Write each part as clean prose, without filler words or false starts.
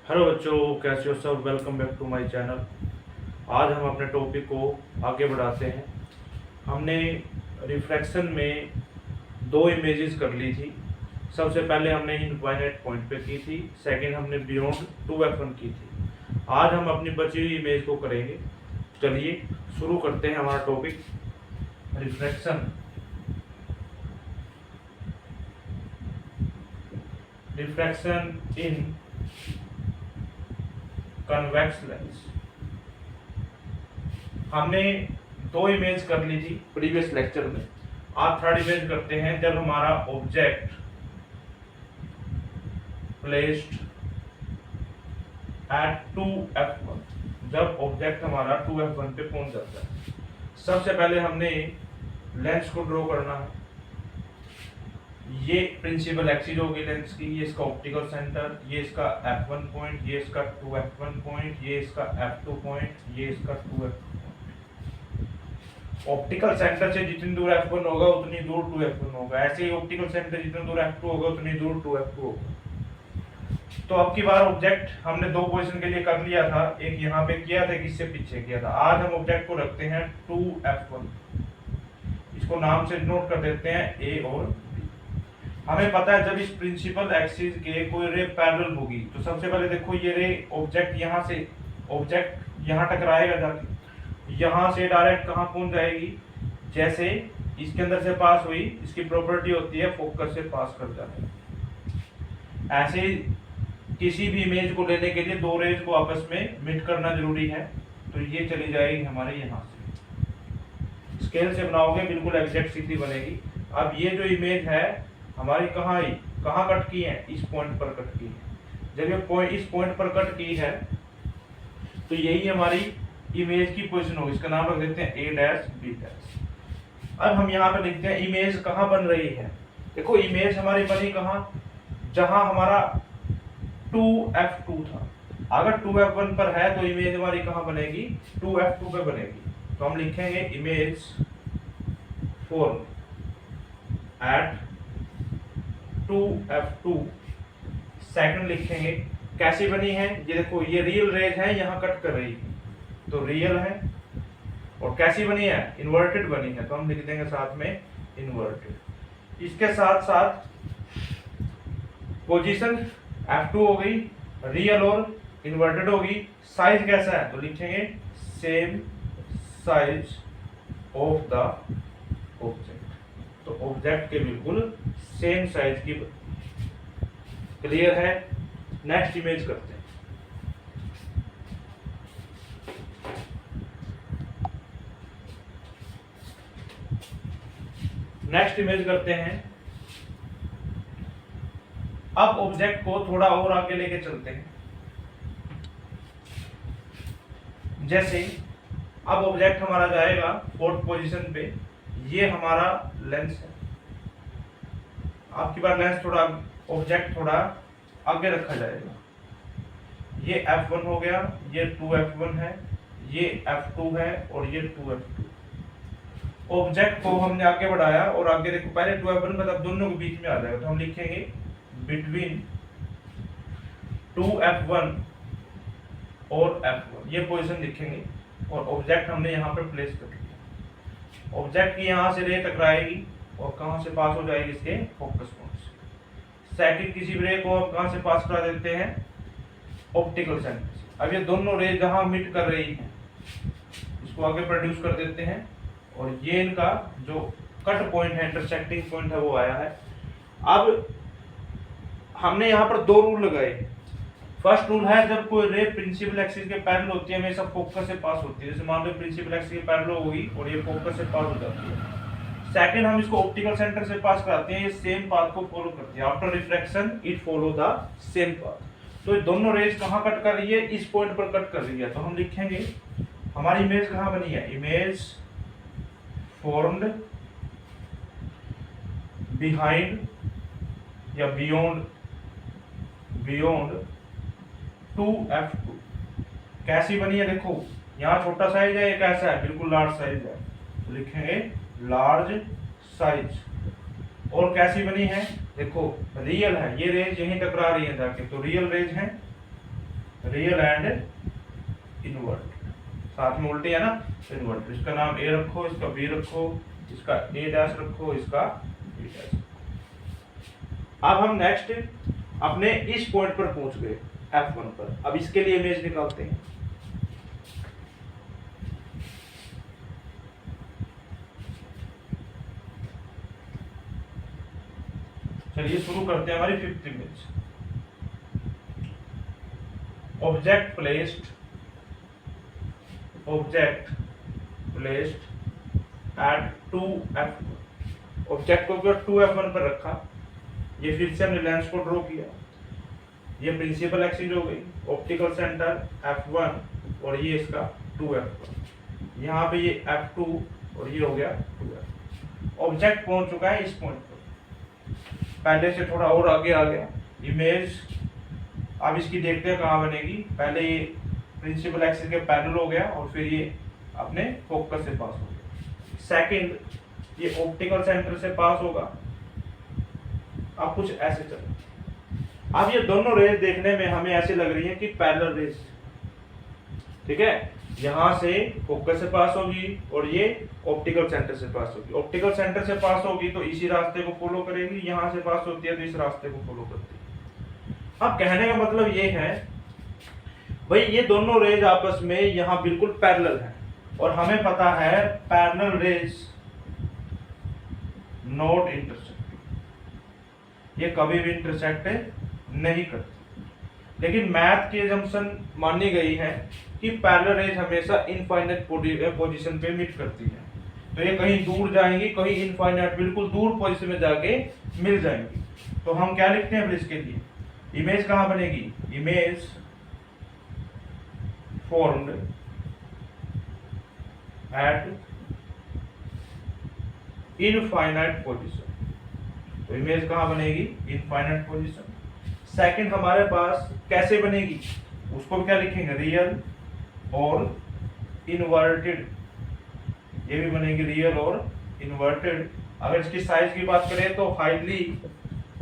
Hello बच्चों, कैसे हो सब। Welcome back to my channel. आज हम अपने टॉपिक को आगे बढ़ाते हैं। हमने रिफ्रैक्शन में दो इमेजेस कर ली थी। सबसे पहले हमने इनफाइनाइट पॉइंट पे की थी, सेकंड हमने बियॉन्ड 2f1 की थी। आज हम अपनी बची हुई इमेज को करेंगे। चलिए शुरू करते हैं हमारा टॉपिक, रिफ्रैक्शन। रिफ्रैक्शन इन कन्वेक्स लेंस। हमने दो इमेज कर ली थी प्रीवियस लेक्चर में। आज थर्ड इमेज करते हैं, जब हमारा ऑब्जेक्ट प्लेस्ड एट 2f1, जब ऑब्जेक्ट हमारा 2f1 पे पहुंच जाता है। सबसे पहले हमने लेंस को ड्रॉ करना है। ये प्रिंसिपल एक्सिस होगी लेंस की, ये इसका ऑप्टिकल सेंटर, ये इसका f1 पॉइंट, ये इसका 2f1 पॉइंट, ये इसका f2 पॉइंट, ये इसका 2f2 पॉइंट। ऑप्टिकल सेंटर से जितनी दूर f1 होगा उतनी दूर 2f1 होगा। ऐसे ही ऑप्टिकल सेंटर जितनी दूर f2 होगा उतनी दूर 2f2 होगा। तो अब की बार ऑब्जेक्ट हमने दो पोजीशन के लिए कर लिया था, एक यहाँ पे किया था, एक इससे पीछे किया था। आज हम ऑब्जेक्ट को रखते हैं 2f1। इसको नाम से नोट कर देते हैं ए और बी। हमें पता है जब इस प्रिंसिपल एक्सिस के कोई रे पैरेलल होगी तो सबसे पहले देखो ये रे ऑब्जेक्ट यहाँ टकराएगा, जाके यहाँ से डायरेक्ट कहाँ पहुंच जाएगी। जैसे इसके अंदर से पास हुई, इसकी प्रॉपर्टी होती है फोकस से पास कर जाना। ऐसे किसी भी इमेज को लेने के लिए दो रेज को आपस में मिट करना जरूरी है। तो ये चली जाएगी हमारे यहाँ से, स्केल से बनाओगे बिल्कुल एग्जैक्ट सीधी बनेगी। अब ये जो इमेज है हमारी कहाँ कट की है, इस पॉइंट पर कट की है। जब ये पॉइंट इस पॉइंट पर कट की है तो यही हमारी इमेज की पोजीशन होगी। इसका नाम रख देते हैं ए डैश बी डैश। अब हम यहाँ पे लिखते हैं इमेज कहाँ बन रही है। देखो इमेज हमारी बनी कहाँ, जहां हमारा 2f2 था। अगर 2f1 पर है तो इमेज हमारी कहाँ बनेगी, 2f2 पे बनेगी। तो हम लिखेंगे image form eight 2f2। Second लिखेंगे कैसी बनी है, ये देखो ये रियल रेज है, यहाँ कट कर रही है तो रियल है। और कैसी बनी है, इन्वर्टेड बनी है, तो हम लिख देंगे साथ में इन्वर्टेड। इसके साथ साथ पोजीशन f2 हो गई, रियल और इन्वर्टेड होगी। साइज कैसा है तो लिखेंगे same size of the object. तो ऑब्जेक्ट के बिल्कुल सेम साइज की। क्लियर है। नेक्स्ट इमेज करते हैं। नेक्स्ट इमेज करते हैं। अब ऑब्जेक्ट को थोड़ा और आगे लेके चलते हैं। जैसे अब ऑब्जेक्ट हमारा जाएगा फोर्थ पोजीशन पे, ये हमारा लेंस है। आपकी बार लेंस थोड़ा, ऑब्जेक्ट थोड़ा आगे रखा जाएगा। ये f1 हो गया, ये 2f1 है, ये f2 है और ये 2f2। ऑब्जेक्ट को हमने आगे बढ़ाया और आगे देखो पहले 2f1 मतलब दोनों के बीच में आ जाएगा। तो हम लिखेंगे बिटवीन 2f1 और f1, ये पोजीशन लिखेंगे। और ऑब्जेक्ट हमने यहाँ पर प्लेस कर दिया। ऑब्जेक्ट की यहाँ से रे टकराएगी और कहाँ से पास हो जाएगी, इसके फोकस पॉइंट से। सेकंड किसी रे को हम कहाँ से पास करा देते हैं, ऑप्टिकल सेंटर से। अब ये दोनों रे जहाँ मिट कर रही हैं इसको आगे प्रोड्यूस कर देते हैं और ये इनका जो कट पॉइंट है, इंटरसेक्टिंग पॉइंट है, वो आया है। अब हमने यहाँ पर दो रूल लगाए। फर्स्ट रूल है जब कोई रे प्रिंसिपल एक्सिस के पैरेलल होती है हमेशा फोकस से पास होती है। जैसे मान लो प्रिंसिपल एक्सिस के पैरेलल होगी और ये फोकस से पास हो जाती है। सेकंड हम इसको ऑप्टिकल सेंटर से पास कराते हैं, ये सेम पाथ को फॉलो करती है। After refraction it follow the same path. तो ये दोनों रेज कहाँ कट कर रही है, इस पॉइंट पर कट कर रही है। तो हम लिखेंगे हमारी इमेज कहाँ बनी है, इमेज फॉर्म्ड बिहाइंड या बियॉन्ड 2f2। कैसी बनी है, देखो यहाँ छोटा साइज है, ये कैसा है, बिल्कुल लार्ज साइज है। तो लिखेंगे लार्ज साइज। और कैसी बनी है, देखो रियल है, ये रेज यहीं टकरा रही है जाके, तो रियल रेज है। रियल एंड इनवर्टेड, साथ में उल्टे है ना, इनवर्टेड। इसका नाम ए रखो, इसका बी रखो, इसका ए डैश रखो, इसका बी डैश। अब हम नेक्स्ट अपने इस पॉइंट पर पहुंच गए F1 पर। अब इसके लिए इमेज निकालते हैं। चलिए शुरू करते हैं हमारी fifth image. Object placed at 2F1। Object को 2F1 पर रखा। ये फिर से हमने लेंस को ड्रॉ किया। ये प्रिंसिपल एक्सिस हो गई, ऑप्टिकल सेंटर F1 और ये इसका 2F1। यहाँ पे ये F2 और ये हो गया 2F। ऑब्जेक्ट पहुंच चुका है इस पॉइंट पर, पहले से थोड़ा और आगे आ गया। इमेज अब इसकी देखते हैं कहाँ बनेगी। पहले ये प्रिंसिपल एक्सिस के पैरेलल हो गया और फिर ये अपने फोकस से पास हो गया। सेकंड ये ऑप्टिकल सेंटर से पास होगा। अब कुछ ऐसे चलो। अब ये दोनों रेज देखने में हमें ऐसे लग रही है कि पैरेलल रेज, ठीक है। यहाँ से फोकस से पास होगी और ये ऑप्टिकल सेंटर से पास होगी। ऑप्टिकल सेंटर से पास होगी तो इसी रास्ते को फॉलो करेगी, यहाँ से पास होती है तो इस रास्ते को फॉलो करती है। अब कहने का मतलब ये है भाई ये दोनों रेज आपस में यहाँ बिल्कुल पैरेलल है और हमें पता है पैरेलल रेज नॉट इंटरसेक्ट, ये कभी भी इंटरसेक्ट नहीं करती। लेकिन मैथ की असम्पशन मानी गई है कि पैरेलल रेज हमेशा इनफाइनाइट पोजीशन पे मीट करती है। तो ये कहीं दूर जाएंगी, कहीं इनफाइनाइट बिल्कुल दूर पोजीशन में जाके मिल जाएंगी। तो हम क्या लिखते हैं इसके लिए, इमेज कहाँ बनेगी, image formed at infinite position। तो इमेज कहाँ बनेगी, इनफाइनाइट पोजीशन। सेकंड हमारे पास कैसे बनेगी, उसको क्या लिखेंगे, रियल और इन्वर्टेड। ये भी बनेगी रियल और इन्वर्टेड। अगर इसकी साइज की बात करें तो हाईली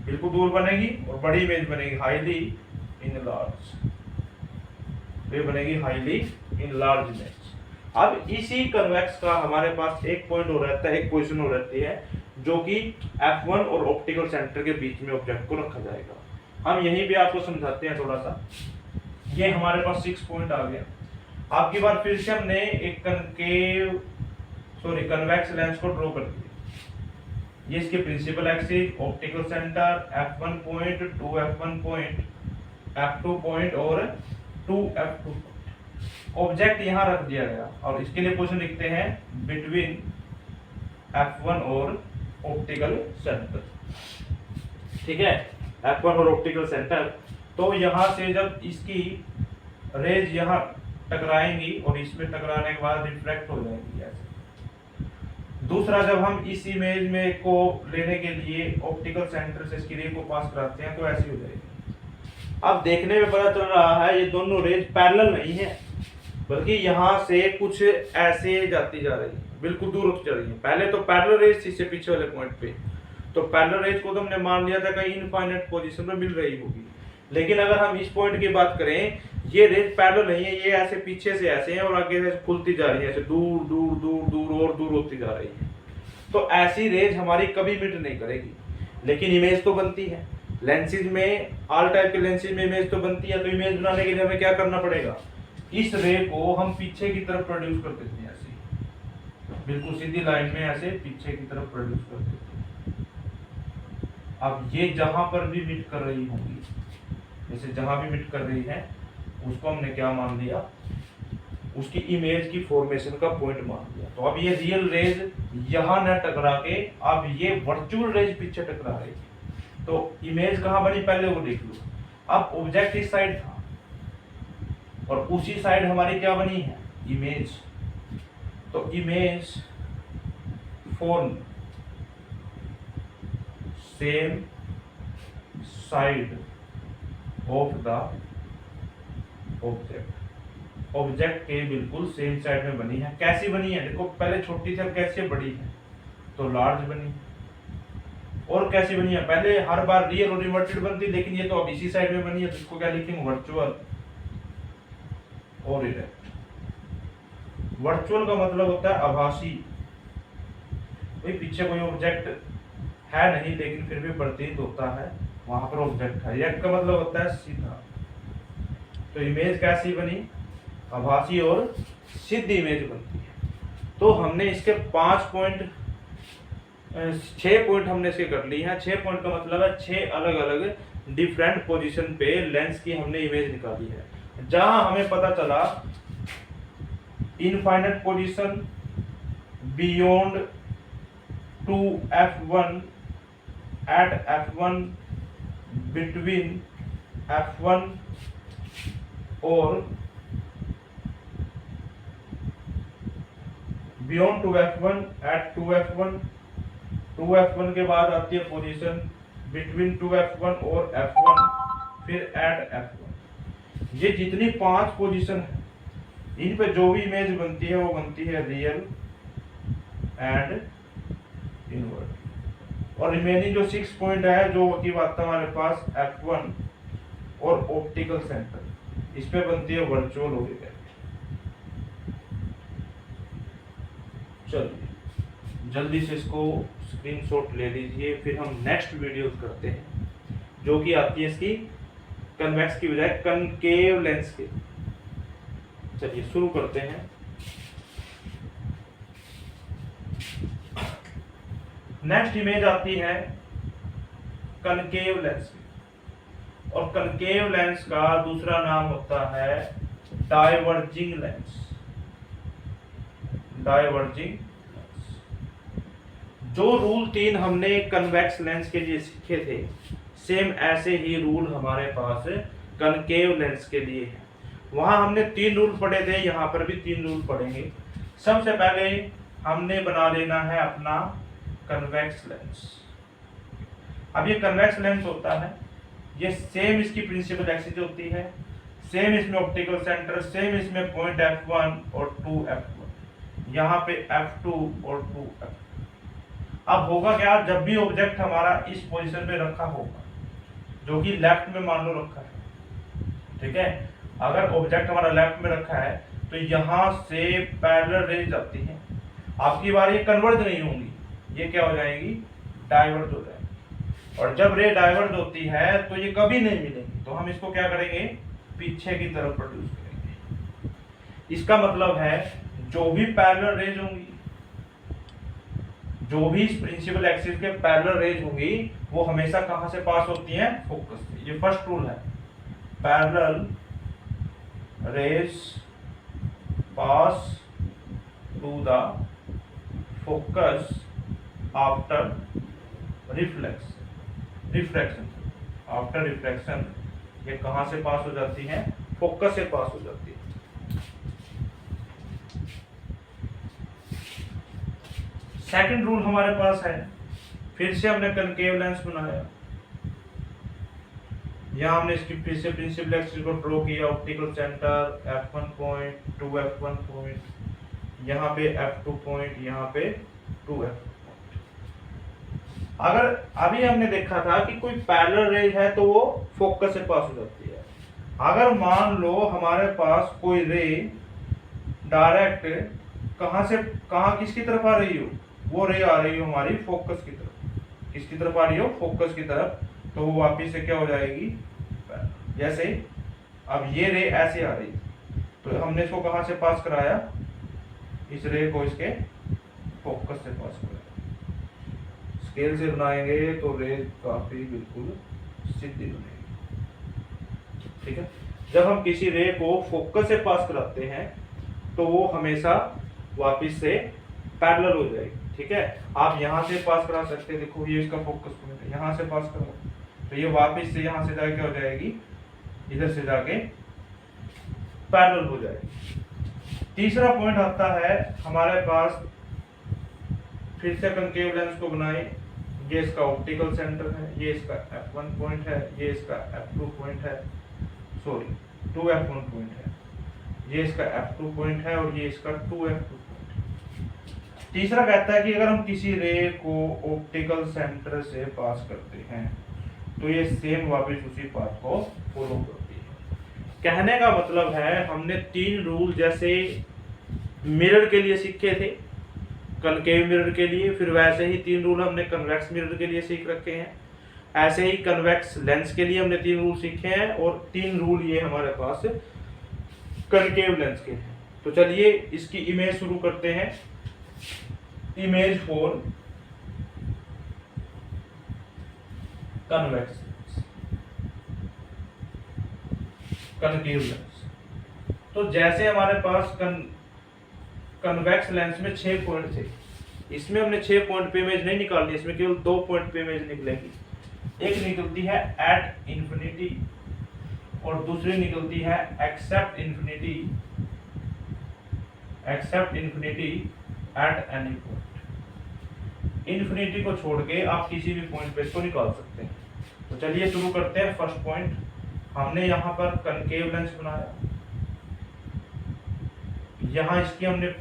बिल्कुल दूर बनेगी और बड़ी इमेज बनेगी हाईली इनलार्ज। ये बनेगी हाईली इनलार्ज इमेज। अब इसी कन्वेक्स का हमारे पास एक पॉइंट हो रहता है, एक पोजीशन हो रहती है जो कि F1 और ऑप्टिकल सेंटर के बीच में ऑब्जेक्ट को रखा जाएगा। हम यहीं पे आपको समझाते हैं थोड़ा सा। ये हमारे पास 6 पॉइंट आ गया। आपकी बार फिर से हमने एक कन्वेक्स लेंस को ड्रॉ कर दिया। ये इसके principal axis, optical centre, F1 point, 2F1 point, F2 point और 2F2। ऑब्जेक्ट यहाँ रख दिया गया और इसके लिए पोजीशन लिखते हैं बिटवीन F1 और ऑप्टिकल सेंटर, ठीक है, F1 और ऑप्टिकल सेंटर। तो यहाँ से जब इसकी रेज यहाँ टकराएंगी और इसमें टकराने के बाद रिफ्लेक्ट हो जाएंगी ऐसे। दूसरा, जब हम इस इमेज में को लेने के लिए ऑप्टिकल सेंटर से इसकी रे को पास कराते हैं तो ऐसी हो जाएगी। अब देखने में पता चल रहा है ये दोनों रेज पैरेलल नहीं है, बल्कि यहाँ से कुछ ऐसे जाती जा रही है, बिल्कुल दूर उठ जा रही है। पहले तो पैरेलल रेज थी इससे पीछे वाले पॉइंट पे, तो पैरेलल रेज को तो हमने मान लिया था कहीं इनफाइनाइट पोजीशन में मिल रही होगी। लेकिन अगर हम इस पॉइंट की बात करें, ये रेज पैरेलल नहीं है, ये ऐसे पीछे से ऐसे हैं और आगे से खुलती जा रही है, ऐसे दूर दूर दूर दूर और दूर होती जा रही है। तो ऐसी रेज हमारी कभी मीट नहीं करेगी, लेकिन इमेज तो बनती है। लेंसेज में, ऑल टाइप के लेंसेज में इमेज तो बनती है। तो इमेज बनाने के लिए हमें क्या करना पड़ेगा, इस रे को हम पीछे की तरफ प्रोड्यूस कर देते हैं, ऐसे बिल्कुल सीधी लाइन में ऐसे पीछे की तरफ प्रोड्यूस कर देते हैं। अब ये जहां पर भी मीट कर रही होंगी, जैसे जहां भी मीट कर रही है उसको हमने क्या मान लिया, उसकी इमेज की फॉर्मेशन का पॉइंट मान लिया। तो अब ये रियल रेज यहां न टकरा के अब ये वर्चुअल रेज पीछे टकरा रही है। तो इमेज कहां बनी पहले वो देख लो। अब ऑब्जेक्ट इस साइड था और उसी साइड हमारी क्या बनी है, इमेज। तो image form same side of the object. Object के बिल्कुल सेम साइड में बनी है। कैसी बनी है देखो, पहले छोटी थी अब कैसे बड़ी है, तो लार्ज बनी। और कैसी बनी है, पहले हर बार रियल और इन्वर्टेड बनती, लेकिन ये तो अब इसी साइड में बनी है, तो इसको क्या लिखेंगे, वर्चुअल। और इरेक्ट। वर्चुअल का मतलब होता है आभासी, भाई पीछे कोई ऑब्जेक्ट है नहीं लेकिन फिर भी प्रतीत होता है वहां पर ऑब्जेक्ट है। इरेक्ट का मतलब होता है सीधा। तो इमेज कैसी बनी, आभासी और सिद्ध इमेज बनती है। तो हमने इसके 6 पॉइंट हमने इसके कर लिए हैं। 6 पॉइंट का मतलब है 6 अलग अलग डिफरेंट पोजीशन पे लेंस की हमने इमेज निकाली है, जहां हमें पता चला infinite position, beyond two f1, at f1, between f1 और beyond two f1 eight 2f1, 2f1 के बाद आती है पोजीशन बिटवीन 2f1 और f1, फिर एट f1। ये जितनी 5 पोजीशन है इन पे जो भी इमेज बनती है वो बनती है रियल एंड इनवर्ट। और रिमेनिंग जो 6 पॉइंट है जो की बात है हमारे पास f1 और ऑप्टिकल सेंटर, इस पे बनती है वर्चुअल और इरेक्ट। चलिए जल्दी से इसको स्क्रीनशॉट ले लीजिए, फिर हम नेक्स्ट वीडियो करते हैं जो कि आती है इसकी कन्वेक्स की बजाय कनकेव लेंस के। चलिए शुरू करते हैं। नेक्स्ट इमेज आती है कनकेव लेंस की, और कनकेव लेंस का दूसरा नाम होता है डाइवर्जिंग लेंस। Diverging lens. जो रूल 3 हमने कन्वेक्स लेंस के लिए सीखे थे, सेम ऐसे ही रूल हमारे पास कनकेव लेंस के लिए है। वहां हमने 3 रूल पढ़े थे, यहाँ पर भी 3 रूल पढ़ेंगे। सबसे पहले हमने बना लेना है अपना कन्वेक्स लेंस। अब ये कन्वेक्स लेंस होता है, ये सेम इसकी प्रिंसिपल एक्सिस होती है, सेम इसमें ऑप्टिकल सेंटर, सेम इसमें पॉइंट f1 और 2f1, यहाँ पे f2 और 2f। अब होगा क्या, जब भी ऑब्जेक्ट हमारा इस पोजीशन पे रखा होगा, जो कि लेफ्ट में मान लो रखा है, ठीक है, अगर ऑब्जेक्ट हमारा लेफ्ट में रखा है तो यहाँ से पैरेलल रेज आती है। आपकी बार ये कन्वर्ज नहीं होंगी, ये क्या हो जाएगी, डाइवर्ज हो जाएगी। और जब रे डाइवर्ज होती है तो ये कभी नहीं मिलेंगी, तो हम इसको क्या करेंगे, पीछे की तरफ प्रोड्यूस करेंगे। इसका मतलब है जो भी पैरेलल रेज होंगी, जो भी इस प्रिंसिपल एक्सिस के पैरेलल रेज होंगी, वो हमेशा कहां से पास होती हैं, फोकस से। ये फर्स्ट रूल है, parallel rays pass to the focus after reflection. After reflection ये कहां से पास हो जाती है, फोकस से पास हो जाती है। सेकंड रूल हमारे पास है, फिर से हमने कनकेव लेंस बनाया, यहाँ हमने इसकी फिर से प्रिंसिपल एक्सिस को ड्रॉ किया, optical centre f1 point, 2f1 point, यहाँ पे f2 पॉइंट, यहाँ पे 2f। अगर अभी हमने देखा था कि कोई पैरेलल रेज है तो वो फोकस से पास हो जाती है। अगर मान लो हमारे पास कोई रे डायरेक्ट कहां से कहां किसकी तरफ आ रही हो, वो रे आ रही हो हमारी फोकस की तरफ। किसकी तरफ आ रही हो, फोकस की तरफ, तो वो वापिस से क्या हो जाएगी, जैसे अब ये रे ऐसे आ रही, तो हमने इसको कहां से पास कराया, इस रे को इसके फोकस से पास कराया। स्केल से बनाएंगे तो रे काफी बिल्कुल सीधी बनेगी, ठीक है। जब हम किसी रे को फोकस से पास कराते हैं तो वो हमेशा वापिस से पैरेलल हो जाएगी, ठीक है। आप यहाँ से पास करा सकते हैं, देखो ये इसका फोकस पॉइंट है, यहाँ से पास करो तो ये वापिस से यहाँ से जाके क्या हो जाएगी, इधर से जाके पैरेलल हो जाएगी। तीसरा पॉइंट आता है हमारे पास, फिर से कनकेव लेंस को बनाए, ये इसका ऑप्टिकल सेंटर है, ये इसका f1 पॉइंट है, ये इसका f2 पॉइंट है, सॉरी 2f1 पॉइंट है, ये इसका f2 पॉइंट है और ये इसका 2f2 पॉइंट है। तीसरा कहता है कि अगर हम किसी रे को ऑप्टिकल सेंटर से पास करते हैं तो ये सेम वापस उसी पाथ को फॉलो करती है। कहने का मतलब है हमने 3 रूल जैसे मिरर के लिए सीखे थे, कनकेव मिरर के लिए, फिर वैसे ही 3 रूल हमने कन्वेक्स मिरर के लिए सीख रखे हैं। ऐसे ही कन्वेक्स लेंस के लिए हमने 3 रूल सीखे हैं और 3 रूल ये हमारे पास कनकेव लेंस के हैं। तो चलिए इसकी इमेज शुरू करते हैं। Image for convex concave lens. तो जैसे हमारे पास कन्वेक्स लेंस में 6 पॉइंट थे, इसमें हमने 6 पॉइंट पे इमेज नहीं निकालनी, इसमें केवल 2 पॉइंट पे इमेज निकलेगी। एक निकलती है एट इंफिनिटी और दूसरी निकलती है except infinity at any point. Infinity को छोड़ के आप किसी भी पॉइंट पे इसको निकाल सकते हैं। तो चलिए शुरू करते हैं। फर्स्ट पॉइंट, हमने यहाँ पर कनकेव लेंस बनाया, यहाँ इसकी हमने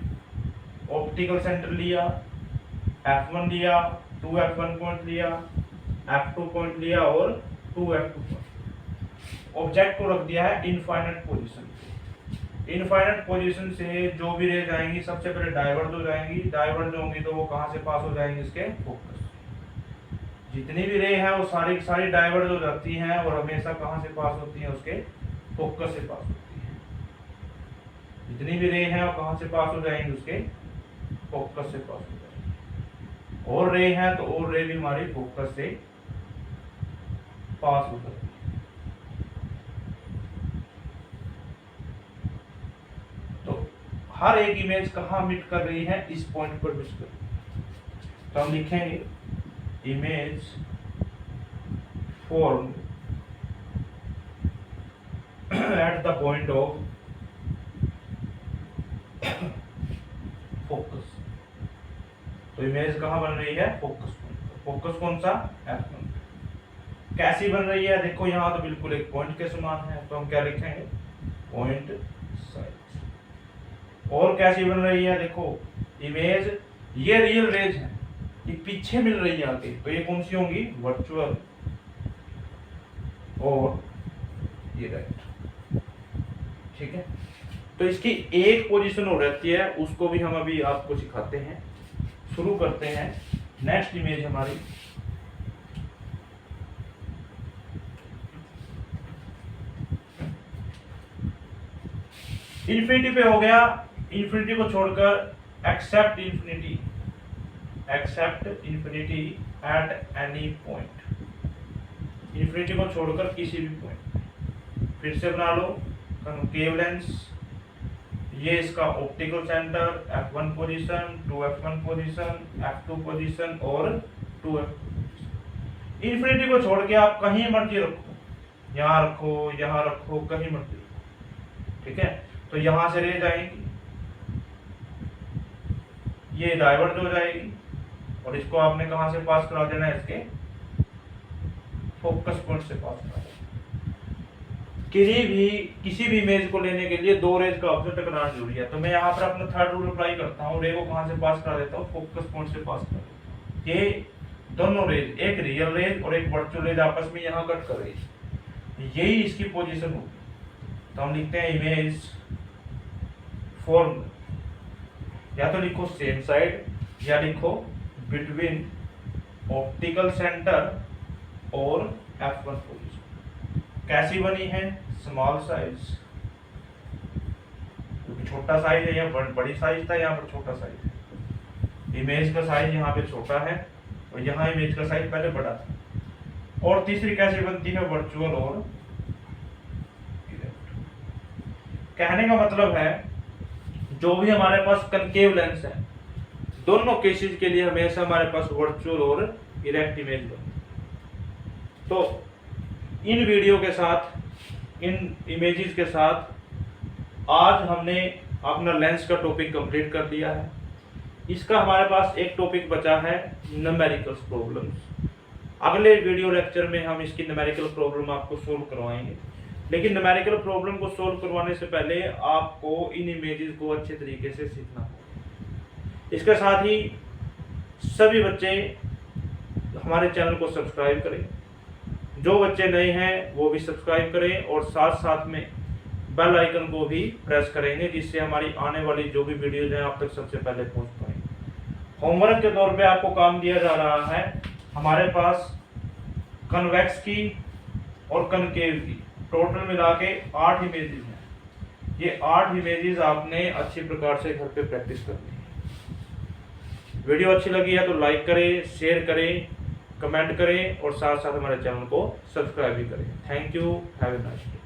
ऑप्टिकल सेंटर लिया, f1 लिया, 2f1 पॉइंट लिया, f2 पॉइंट लिया और 2f2 पॉइंट। ऑब्जेक्ट को रख दिया है इनफाइनाइट पोजीशन। इनफाइनाइट पोजीशन से जो भी रेज आएंगी सबसे पहले डाइवर्ज हो जाएंगी। डाइवर्ज होंगी तो वो कहाँ से पास हो जाएंगी, इसके फोकस। जितनी भी रे है वो सारी सारी डाइवर्ज हो जाती हैं और हमेशा कहाँ से पास होती हैं, उसके फोकस से पास होती हैं। जितनी भी रे है वो कहाँ से पास हो जाएंगी, उसके फोकस से पास हो जाएंगी। और रे है तो और रे भी हमारी फोकस से पास हो जाती है। तो हर एक इमेज कहाँ मिट कर रही है, इस पॉइंट पर मिट कर रही है। तो हम लिखेंगे image form at the point of focus. तो इमेज कहाँ बन रही है, फोकस पॉइंट। फोकस कौन सा, f1। कैसी बन रही है, देखो यहाँ तो बिल्कुल एक पॉइंट के समान है, तो हम क्या लिखेंगे, पॉइंट साइज। और कैसी बन रही है, देखो इमेज, ये रियल रेज है, ये पीछे मिल रही है आगे, तो ये कौन सी होंगी, वर्चुअल। और ये राइट, ठीक है। तो इसकी एक पोजीशन हो रहती है, उसको भी हम अभी आपको सिखाते हैं। शुरू करते हैं। नेक्स्ट इमेज हमारी इंफिनिटी पे हो गया। इंफिनिटी को छोड़कर except infinity at any point. Infinity को छोड़कर किसी भी पॉइंट। फिर से बना लो कनकेव लेंस, ये इसका optical centre, f1 position, 2f1 position, f2 position और 2f। इंफिनिटी को छोड़ के आप कहीं मर्जी रखो, यहाँ रखो, यहाँ रखो, कहीं मर्जी रखो, ठीक है। तो यहाँ से रेज आएगी, ये डाइवर्ट हो जाएगी और इसको आपने कहाँ से पास करा देना है, इसके फोकस पॉइंट से पास करा देना। किसी भी इमेज को लेने के लिए 2 रेज का ऑब्जेक्ट टकराना जरूरी है। तो मैं यहाँ पर अपना थर्ड रूल अप्लाई करता हूँ, रे को कहाँ से पास करा देता हूँ, फोकस पॉइंट से पास करा देता हूँ। ये दोनों रेज, एक रियल रेज और एक वर्चुअल रेज आपस में यहाँ कट कर रही है, यही इसकी पोजीशन होगी। तो हम लिखते हैं इमेज फॉर्म, या तो लिखो सेम साइड या लिखो बिटवीन ऑप्टिकल सेंटर और f1 पोजीशन। कैसी बनी है, स्मॉल साइज, क्योंकि छोटा साइज है, यहाँ बड़ी साइज था, यहाँ पर छोटा साइज है। इमेज का साइज यहाँ पे छोटा है और यहाँ इमेज का साइज पहले बड़ा था। और तीसरी कैसी बनती है, वर्चुअल और कहने का मतलब है जो भी हमारे पास कनकेव लेंस है, दोनों केसेस के लिए हमेशा हमारे पास वर्चुअल और इरेक्ट इमेज बने। तो इन वीडियो के साथ, इन इमेजेस के साथ आज हमने अपना लेंस का टॉपिक कंप्लीट कर लिया है। इसका हमारे पास एक टॉपिक बचा है, न्यूमेरिकल प्रॉब्लम्स। अगले वीडियो लेक्चर में हम इसकी न्यूमेरिकल प्रॉब्लम आपको सोल्व करवाएंगे। लेकिन न्यूमेरिकल प्रॉब्लम को सोल्व करवाने से पहले आपको इन इमेजेस को अच्छे तरीके से सीखना होगा। इसके साथ ही सभी बच्चे हमारे चैनल को सब्सक्राइब करें, जो बच्चे नए हैं वो भी सब्सक्राइब करें और साथ साथ में बेल आइकन को भी प्रेस करेंगे, जिससे हमारी आने वाली जो भी वीडियोज हैं आप तक सबसे पहले पहुंच पाए। होमवर्क के तौर पे आपको काम दिया जा रहा है, हमारे पास कन्वेक्स की और कनकेव की टोटल मिला के 8 इमेजेस हैं। ये 8 इमेजेस आपने अच्छी प्रकार से घर पे प्रैक्टिस करनी है। वीडियो अच्छी लगी है तो लाइक करें, शेयर करें, कमेंट करें और साथ साथ हमारे चैनल को सब्सक्राइब भी करें। Thank you, have a nice day.